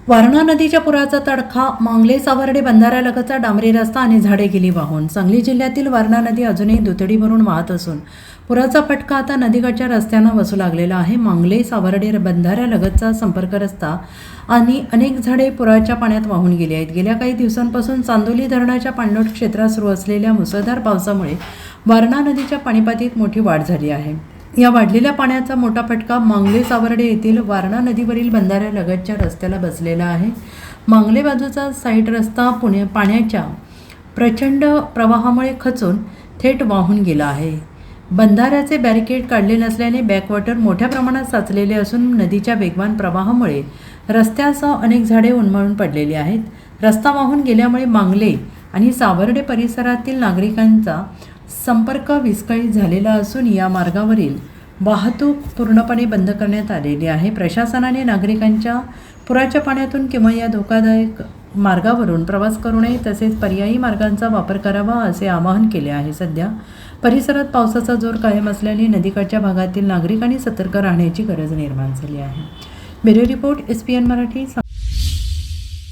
वारणा नदीच्या पुराचा तडका, मांगले सावर्डे बंधाऱ्यालगतचा डांबरी रस्ता आणि झाडे गेली वाहून. सांगली जिल्ह्यातील वारणा नदी अजूनही दुथडी भरून वाहत असून पुराचा फटका आता नदीकाठच्या रस्त्यांना बसू लागलेला आहे. मांगले सावर्डे बंधाऱ्यालगतचा संपर्क रस्ता आणि अनेक झाडे पुराच्या पाण्यात वाहून गेली आहेत. गेल्या काही दिवसांपासून चांदोली धरणाच्या पाणलोट क्षेत्रात सुरू असलेल्या मुसळधार पावसामुळे वारणा नदीच्या पाणीपातळीत मोठी वाढ झाली आहे. या वाढलेल्या पाण्याचा मोठा फटका मांगले सावर्डे येथील वारणा नदीवरील बंधाऱ्यालगतच्या रस्त्याला बसलेला आहे. मांगले बाजूचा साईड रस्ता पाण्याच्या प्रचंड प्रवाहामुळे खचून थेट वाहून गेला आहे. बंधाऱ्याचे बॅरिकेड काढले नसल्याने बॅकवॉटर मोठ्या प्रमाणात साचलेले असून नदीच्या वेगवान प्रवाहामुळे रस्त्यासह अनेक झाडे उन्मळून पडलेली आहेत. रस्ता वाहून गेल्यामुळे मांगले आणि सावर्डे परिसरातील नागरिकांचा संपर्क विस्कळीत झालेला असून या मार्गावरील वाहतूक पूर्णपणे बंद करण्यात आलेली आहे. प्रशासनाने नागरिकांच्या पुराच्या पाण्यातून किंवा या धोकादायक मार्गावरून प्रवास करू नये तसेच पर्यायी मार्गांचा वापर करावा असे आवाहन केले आहे. सध्या परिसरात पावसाचा जोर कायम असल्याने नदीकाठच्या भागातील नागरिकांनी सतर्क राहण्याची गरज निर्माण झाली आहे. Bureau report, SPN Marathi.